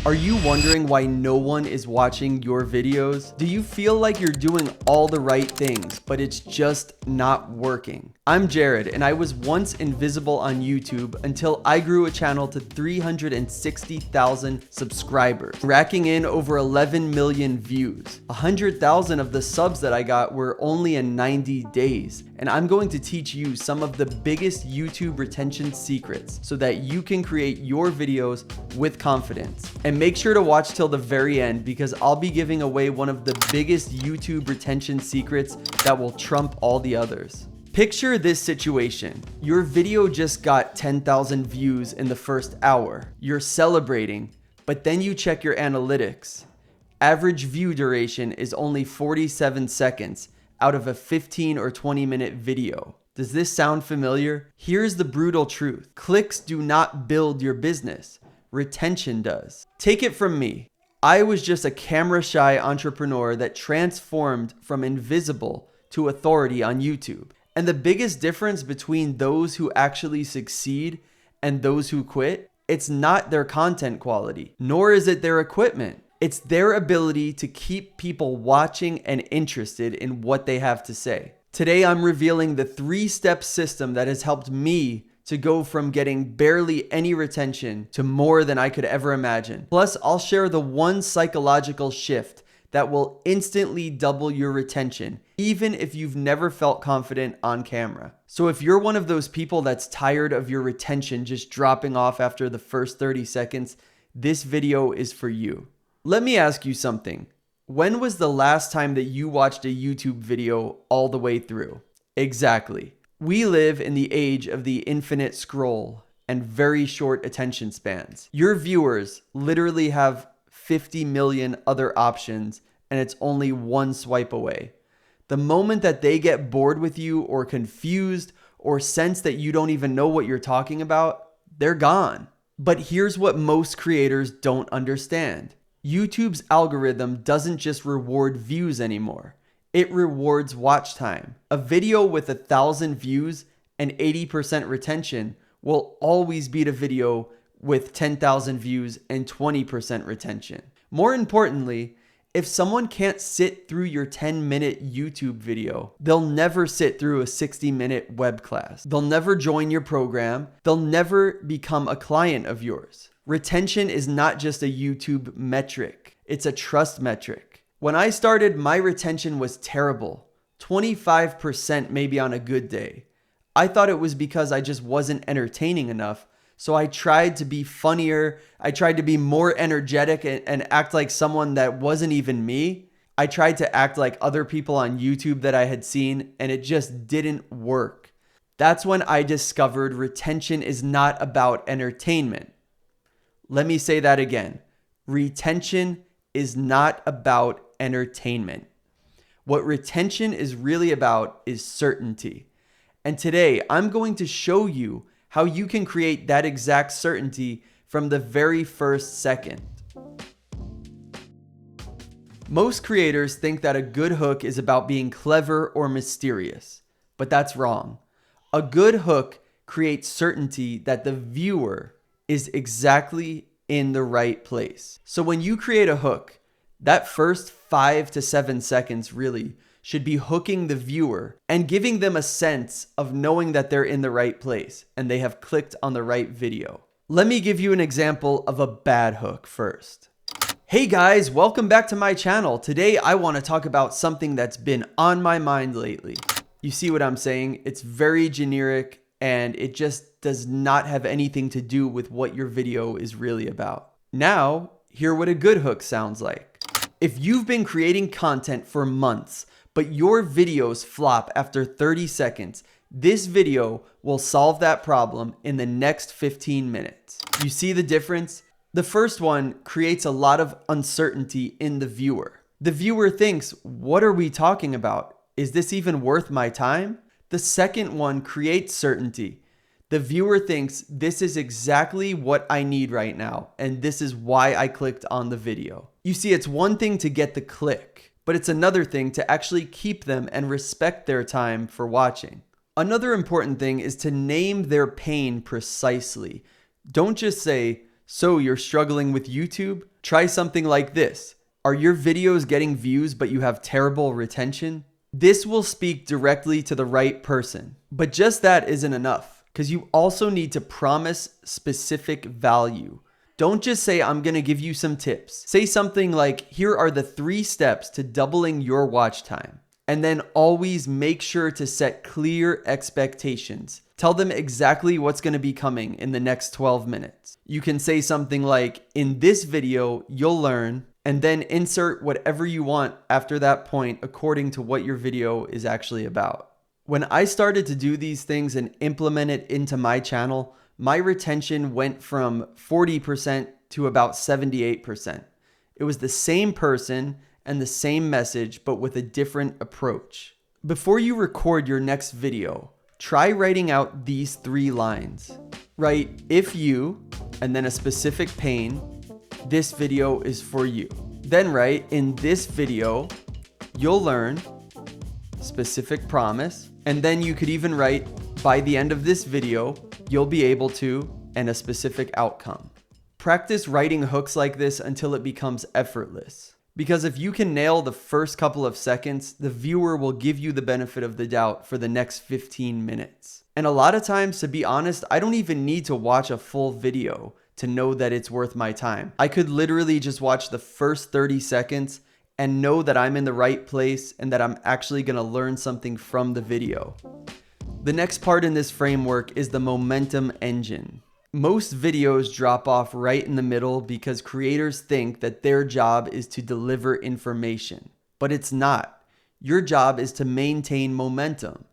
Are you wondering why no one is watching your videos? Do you feel like you're doing all the right things, but it's just not working? I'm Jared, and I was once invisible on YouTube until I grew a channel to 360,000 subscribers, racking in over 11 million views. 100,000 of the subs that I got were only in 90 days, and I'm going to teach you some of the biggest YouTube retention secrets so that you can create your videos with confidence. And make sure to watch till the very end because I'll be giving away one of the biggest YouTube retention secrets that will trump all the others. Picture this situation. Your video just got 10,000 views in the first hour. You're celebrating, but then you check your analytics. Average view duration is only 47 seconds out of a 15 or 20 minute video. Does this sound familiar? Here's the brutal truth. Clicks do not build your business. Retention does. Take it from me. I was just a camera-shy entrepreneur that transformed from invisible to authority on YouTube. And the biggest difference between those who actually succeed and those who quit, it's not their content quality, nor is it their equipment. It's their ability to keep people watching and interested in what they have to say. Today, I'm revealing the 3-step system that has helped me to go from getting barely any retention to more than I could ever imagine. Plus, I'll share the one psychological shift that will instantly double your retention, even if you've never felt confident on camera. So if you're one of those people that's tired of your retention just dropping off after the first 30 seconds, this video is for you. Let me ask you something. When was the last time that you watched a YouTube video all the way through? Exactly. We live in the age of the infinite scroll and very short attention spans. Your viewers literally have 50 million other options and it's only one swipe away. The moment that they get bored with you or confused or sense that you don't even know what you're talking about, they're gone. But here's what most creators don't understand. YouTube's algorithm doesn't just reward views anymore. It rewards watch time. A video with 1,000 views and 80% retention will always beat a video with 10,000 views and 20% retention. More importantly, if someone can't sit through your 10-minute YouTube video, they'll never sit through a 60-minute web class. They'll never join your program. They'll never become a client of yours. Retention is not just a YouTube metric. It's a trust metric. When I started, my retention was terrible. 25% maybe on a good day. I thought it was because I just wasn't entertaining enough. So I tried to be funnier. I tried to be more energetic and act like someone that wasn't even me. I tried to act like other people on YouTube that I had seen, and it just didn't work. That's when I discovered retention is not about entertainment. Let me say that again. Retention is not about entertainment. What retention is really about is certainty. And today I'm going to show you how you can create that exact certainty from the very first second. Most creators think that a good hook is about being clever or mysterious, but that's wrong. A good hook creates certainty that the viewer is exactly in the right place. So when you create a hook, that first 5 to 7 seconds really should be hooking the viewer and giving them a sense of knowing that they're in the right place and they have clicked on the right video. Let me give you an example of a bad hook first. Hey guys, welcome back to my channel. Today I want to talk about something that's been on my mind lately. You see what I'm saying? It's very generic and it just does not have anything to do with what your video is really about. Now, hear what a good hook sounds like. If you've been creating content for months, but your videos flop after 30 seconds, this video will solve that problem in the next 15 minutes. You see the difference? The first one creates a lot of uncertainty in the viewer. The viewer thinks, what are we talking about? Is this even worth my time? The second one creates certainty. The viewer thinks this is exactly what I need right now, and this is why I clicked on the video. You see, it's one thing to get the click, but it's another thing to actually keep them and respect their time for watching. Another important thing is to name their pain precisely. Don't just say, So you're struggling with YouTube? Try something like this. Are your videos getting views but you have terrible retention? This will speak directly to the right person. But just that isn't enough, because you also need to promise specific value. Don't just say, I'm going to give you some tips. Say something like, here are the 3 steps to doubling your watch time. And then always make sure to set clear expectations. Tell them exactly what's going to be coming in the next 12 minutes. You can say something like, in this video, you'll learn, and then insert whatever you want after that point according to what your video is actually about. When I started to do these things and implement it into my channel, my retention went from 40% to about 78%. It was the same person and the same message, but with a different approach. Before you record your next video, try writing out these 3 lines. Write, if you, and then a specific pain, this video is for you. Then write, in this video, you'll learn, specific promise, and then you could even write, by the end of this video, you'll be able to, and a specific outcome. Practice writing hooks like this until it becomes effortless. Because if you can nail the first couple of seconds, the viewer will give you the benefit of the doubt for the next 15 minutes. And a lot of times, to be honest, I don't even need to watch a full video to know that it's worth my time. I could literally just watch the first 30 seconds and know that I'm in the right place and that I'm actually gonna learn something from the video. The next part in this framework is the momentum engine. Most videos drop off right in the middle because creators think that their job is to deliver information, but it's not. Your job is to maintain momentum.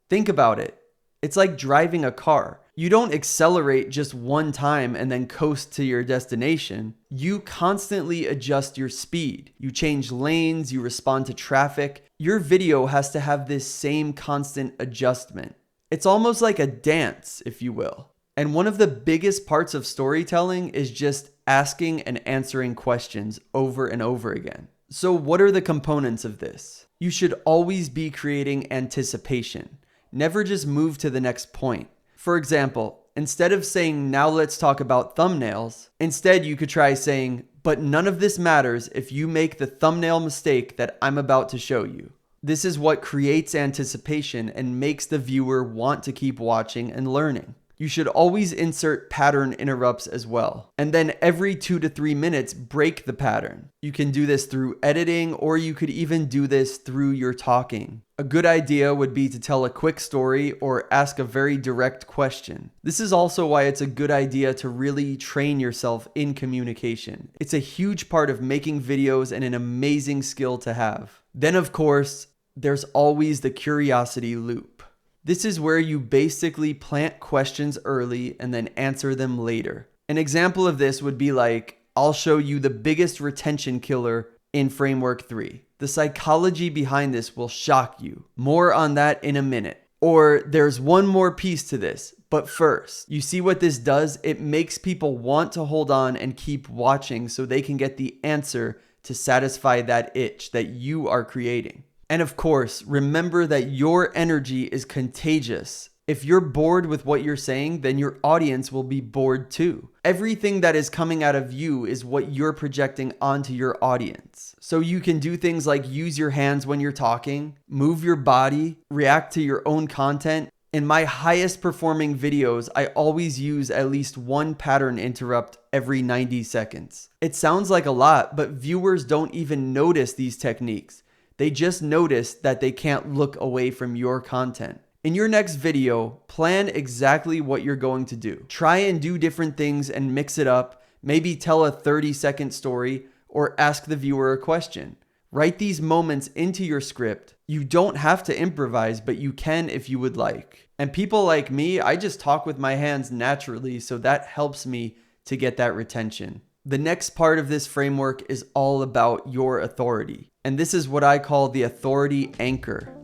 Think about it. It's like driving a car. You don't accelerate just one time and then coast to your destination. You constantly adjust your speed. You change lanes, you respond to traffic. Your video has to have this same constant adjustment. It's almost like a dance, if you will. And one of the biggest parts of storytelling is just asking and answering questions over and over again. So what are the components of this? You should always be creating anticipation. Never just move to the next point. For example, instead of saying, now let's talk about thumbnails, instead you could try saying, but none of this matters if you make the thumbnail mistake that I'm about to show you. This is what creates anticipation and makes the viewer want to keep watching and learning. You should always insert pattern interrupts as well. And then every 2 to 3 minutes, break the pattern. You can do this through editing, or you could even do this through your talking. A good idea would be to tell a quick story or ask a very direct question. This is also why it's a good idea to really train yourself in communication. It's a huge part of making videos and an amazing skill to have. Then of course, there's always the curiosity loop. This is where you basically plant questions early and then answer them later. An example of this would be like, I'll show you the biggest retention killer in Framework 3. The psychology behind this will shock you. More on that in a minute. Or there's one more piece to this, but first, you see what this does? It makes people want to hold on and keep watching so they can get the answer to satisfy that itch that you are creating. And of course, remember that your energy is contagious. If you're bored with what you're saying, then your audience will be bored too. Everything that is coming out of you is what you're projecting onto your audience. So you can do things like use your hands when you're talking, move your body, react to your own content. In my highest performing videos, I always use at least one pattern interrupt every 90 seconds. It sounds like a lot, but viewers don't even notice these techniques. They just notice that they can't look away from your content. In your next video, plan exactly what you're going to do. Try and do different things and mix it up. Maybe tell a 30-second story or ask the viewer a question. Write these moments into your script. You don't have to improvise, but you can if you would like. And people like me, I just talk with my hands naturally, so that helps me to get that retention. The next part of this framework is all about your authority. And this is what I call the authority anchor.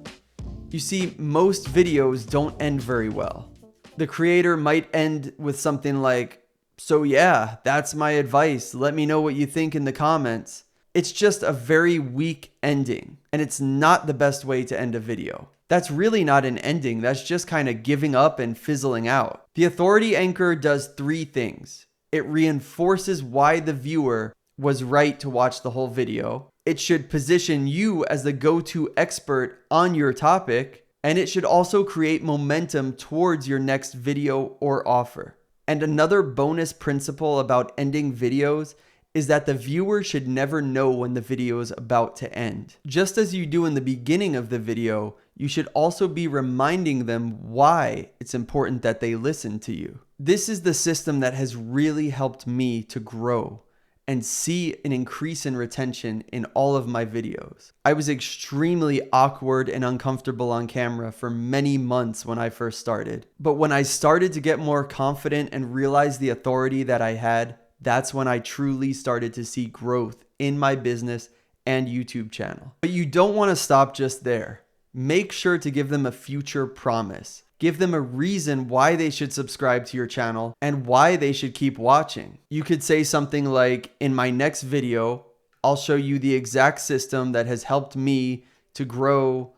You see, most videos don't end very well. The creator might end with something like, so yeah, that's my advice. Let me know what you think in the comments. It's just a very weak ending, and it's not the best way to end a video. That's really not an ending. That's just kind of giving up and fizzling out. The authority anchor does 3 things. It reinforces why the viewer was right to watch the whole video. It should position you as the go-to expert on your topic, and it should also create momentum towards your next video or offer. And another bonus principle about ending videos is that the viewer should never know when the video is about to end. Just as you do in the beginning of the video, you should also be reminding them why it's important that they listen to you. This is the system that has really helped me to grow and see an increase in retention in all of my videos. I was extremely awkward and uncomfortable on camera for many months when I first started. But when I started to get more confident and realize the authority that I had, that's when I truly started to see growth in my business and YouTube channel. But you don't want to stop just there. Make sure to give them a future promise. Give them a reason why they should subscribe to your channel and why they should keep watching. You could say something like, in my next video, I'll show you the exact system that has helped me to grow,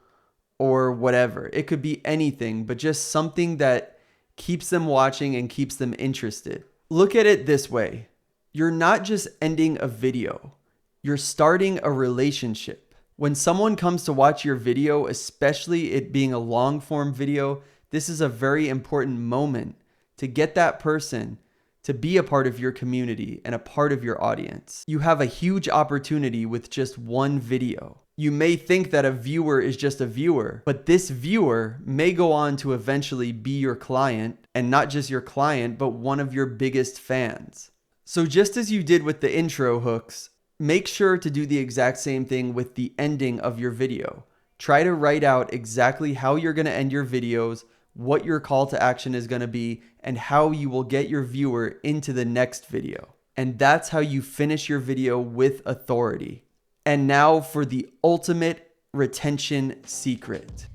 or whatever. It could be anything, but just something that keeps them watching and keeps them interested. Look at it this way. You're not just ending a video. You're starting a relationship. When someone comes to watch your video, especially it being a long form video, this is a very important moment to get that person to be a part of your community and a part of your audience. You have a huge opportunity with just one video. You may think that a viewer is just a viewer, but this viewer may go on to eventually be your client, and not just your client, but one of your biggest fans. So just as you did with the intro hooks, make sure to do the exact same thing with the ending of your video. Try to write out exactly how you're going to end your videos, what your call to action is going to be, and how you will get your viewer into the next video. And that's how you finish your video with authority. And now for the ultimate retention secret.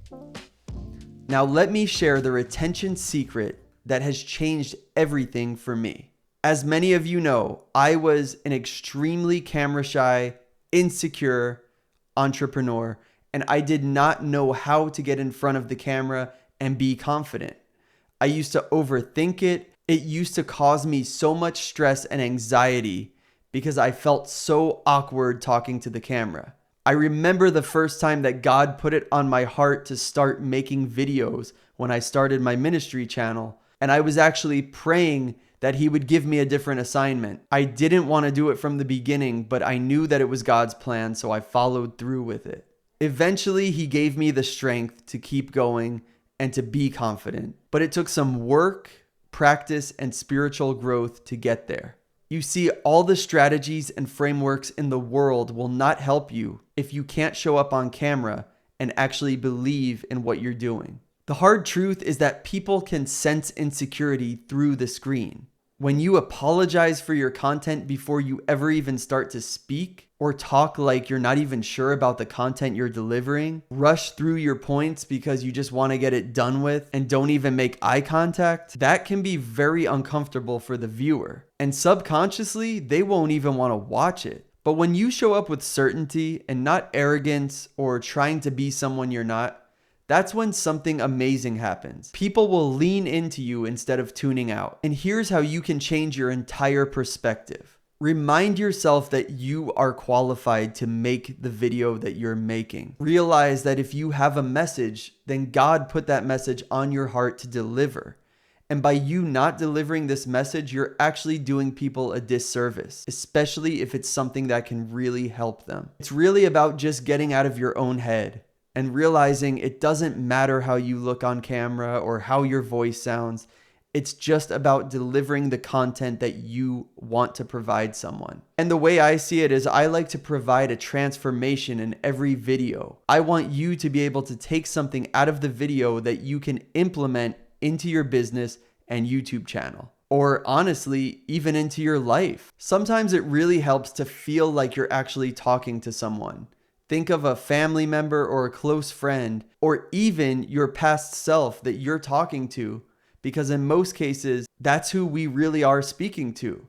Now let me share the retention secret that has changed everything for me. As many of you know, I was an extremely camera shy, insecure entrepreneur, and I did not know how to get in front of the camera and be confident. I used to overthink it. It used to cause me so much stress and anxiety because I felt so awkward talking to the camera. I remember the first time that God put it on my heart to start making videos when I started my ministry channel, and I was actually praying that He would give me a different assignment. I didn't want to do it from the beginning, but I knew that it was God's plan, so I followed through with it. Eventually, He gave me the strength to keep going and to be confident. But it took some work, practice, and spiritual growth to get there. You see, all the strategies and frameworks in the world will not help you if you can't show up on camera and actually believe in what you're doing. The hard truth is that people can sense insecurity through the screen. When you apologize for your content before you ever even start to speak, or talk like you're not even sure about the content you're delivering, rush through your points because you just want to get it done with and don't even make eye contact, that can be very uncomfortable for the viewer. And subconsciously, they won't even want to watch it. But when you show up with certainty and not arrogance or trying to be someone you're not, that's when something amazing happens. People will lean into you instead of tuning out. And here's how you can change your entire perspective. Remind yourself that you are qualified to make the video that you're making. Realize that if you have a message, then God put that message on your heart to deliver. And by you not delivering this message, you're actually doing people a disservice, especially if it's something that can really help them. It's really about just getting out of your own head and realizing it doesn't matter how you look on camera or how your voice sounds. It's just about delivering the content that you want to provide someone. And the way I see it is I like to provide a transformation in every video. I want you to be able to take something out of the video that you can implement into your business and YouTube channel. Or honestly, even into your life. Sometimes it really helps to feel like you're actually talking to someone. Think of a family member or a close friend, or even your past self that you're talking to, because in most cases, that's who we really are speaking to,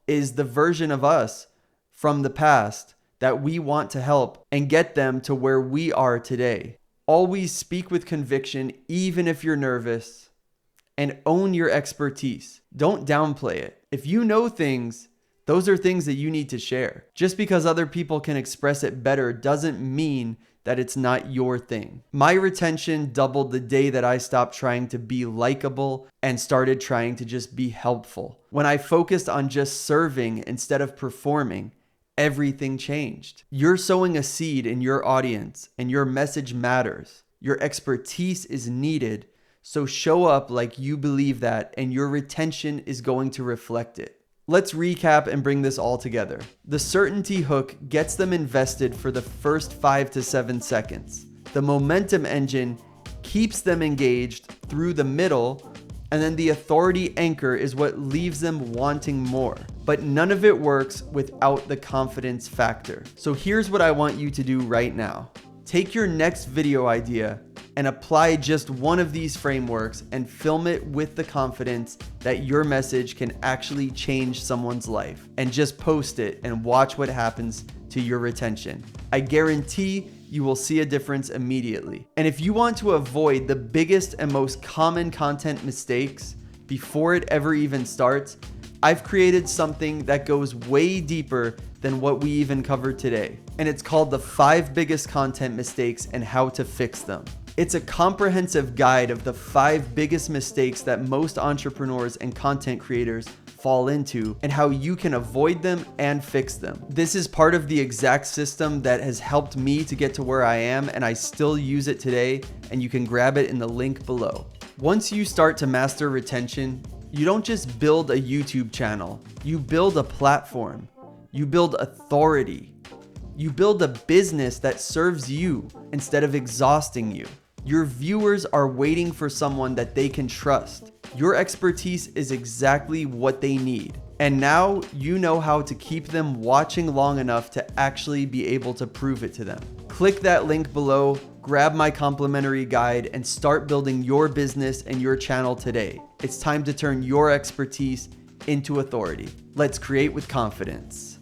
is the version of us from the past that we want to help and get them to where we are today. Always speak with conviction, even if you're nervous, and own your expertise. Don't downplay it. If you know things, those are things that you need to share. Just because other people can express it better doesn't mean that it's not your thing. My retention doubled the day that I stopped trying to be likable and started trying to just be helpful. When I focused on just serving instead of performing, everything changed. You're sowing a seed in your audience and your message matters. Your expertise is needed, so show up like you believe that and your retention is going to reflect it. Let's recap and bring this all together. The certainty hook gets them invested for the first 5 to 7 seconds. The momentum engine keeps them engaged through the middle, and then the authority anchor is what leaves them wanting more. But none of it works without the confidence factor. So here's what I want you to do right now. Take your next video idea and apply just one of these frameworks and film it with the confidence that your message can actually change someone's life. And just post it and watch what happens to your retention. I guarantee you will see a difference immediately. And if you want to avoid the biggest and most common content mistakes before it ever even starts, I've created something that goes way deeper than what we even covered today. And it's called the 5 biggest content mistakes and how to fix them. It's a comprehensive guide of the 5 biggest mistakes that most entrepreneurs and content creators fall into and how you can avoid them and fix them. This is part of the exact system that has helped me to get to where I am, and I still use it today, and you can grab it in the link below. Once you start to master retention, you don't just build a YouTube channel, you build a platform, you build authority, you build a business that serves you instead of exhausting you. Your viewers are waiting for someone that they can trust. Your expertise is exactly what they need. And now you know how to keep them watching long enough to actually be able to prove it to them. Click that link below, grab my complimentary guide, and start building your business and your channel today. It's time to turn your expertise into authority. Let's create with confidence.